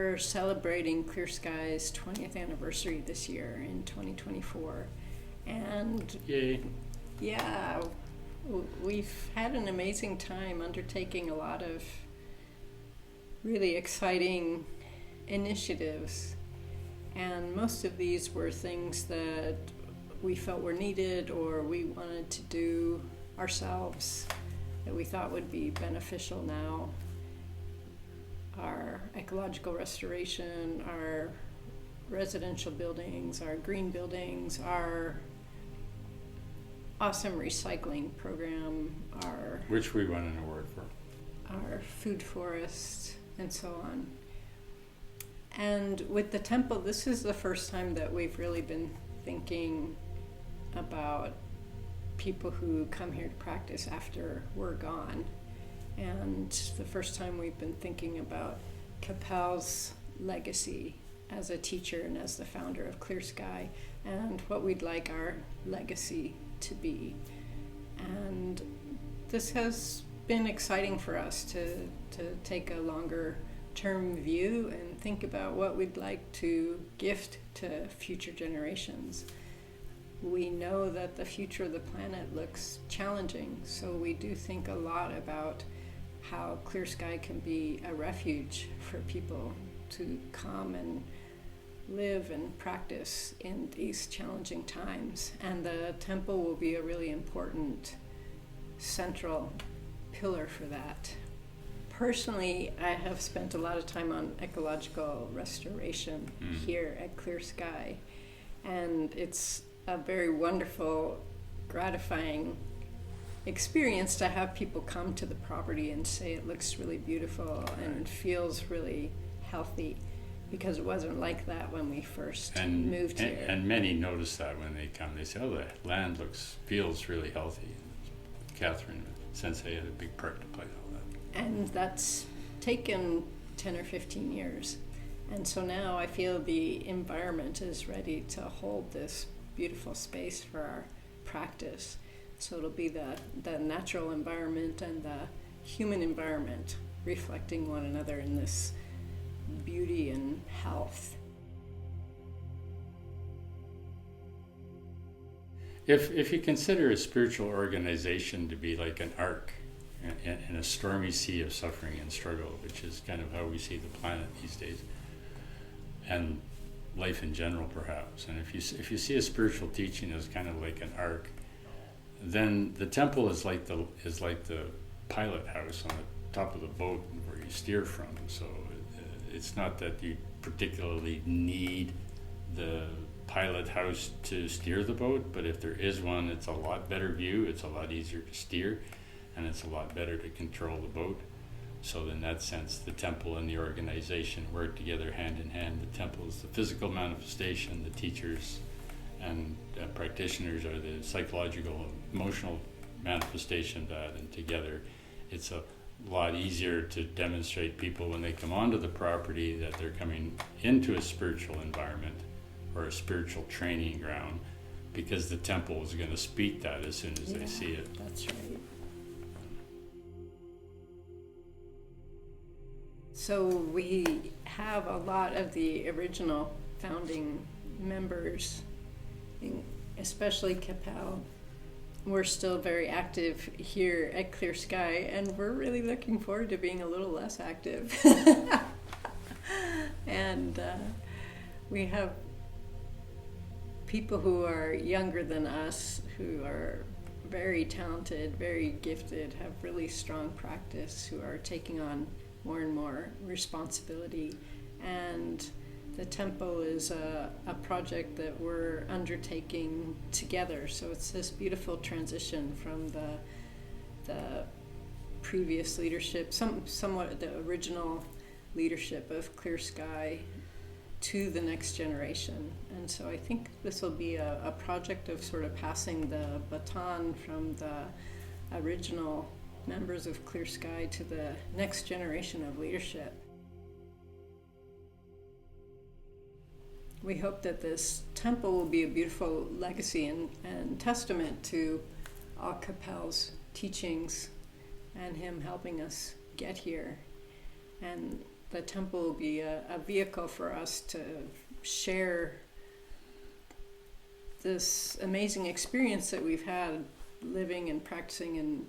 we're celebrating Clear Sky's 20th anniversary this year in 2024. And Yay. yeah, we've had an amazing time undertaking a lot of really exciting initiatives. And most of these were things that we felt were needed or we wanted to do ourselves that we thought would be beneficial now. Our ecological restoration, our residential buildings, our green buildings, our awesome recycling program, which we won an award for, our food forest, and so on. And with the temple, this is the first time that we've really been thinking about people who come here to practice after we're gone. And the first time we've been thinking about Capel's legacy as a teacher and as the founder of Clear Sky, and what we'd like our legacy to be. And this has been exciting for us to take a longer term view and think about what we'd like to gift to future generations. We know that the future of the planet looks challenging, so we do think a lot about how Clear Sky can be a refuge for people to come and live and practice in these challenging times. And the temple will be a really important central pillar for that. Personally, I have spent a lot of time on ecological restoration here at Clear Sky, and it's a very wonderful, gratifying experience to have people come to the property and say it looks really beautiful and feels really healthy, because it wasn't like that when we first moved here. And many notice that when they come. They say, oh, the land feels really healthy. Catherine Sensei had a big part to play in all that. And that's taken 10 or 15 years. And so now I feel the environment is ready to hold this beautiful space for our practice. So it'll be the natural environment and the human environment reflecting one another in this beauty and health. If you consider a spiritual organization to be like an ark in a stormy sea of suffering and struggle, which is kind of how we see the planet these days, and life in general perhaps, and if you see a spiritual teaching as kind of like an ark, then the temple is like the pilot house on the top of the boat where you steer from. So it's not that you particularly need the pilot house to steer the boat, but if there is one, it's a lot better view, it's a lot easier to steer, and it's a lot better to control the boat. So in that sense, the temple and the organization work together hand in hand. The temple is the physical manifestation, the teachers and practitioners are the psychological, emotional manifestation of that, and together it's a lot easier to demonstrate people when they come onto the property that they're coming into a spiritual environment or a spiritual training ground, because the temple is going to speak that as soon as they see it. That's right. So we have a lot of the original founding members, especially Capel. We're still very active here at Clear Sky, and we're really looking forward to being a little less active. And we have people who are younger than us, who are very talented, very gifted, have really strong practice, who are taking on more and more responsibility. And the temple is a project that we're undertaking together. So it's this beautiful transition from the previous leadership, somewhat the original leadership of Clear Sky, to the next generation. And so I think this will be a project of sort of passing the baton from the original members of Clear Sky to the next generation of leadership. We hope that this temple will be a beautiful legacy and testament to all Capel's teachings and him helping us get here. And the temple will be a vehicle for us to share this amazing experience that we've had living and practicing and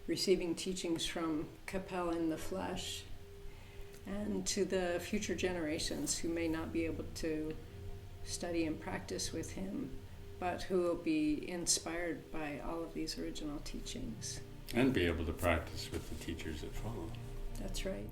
receiving teachings from Capel in the flesh, and to the future generations who may not be able to study and practice with him, but who will be inspired by all of these original teachings. And be able to practice with the teachers that follow. That's right.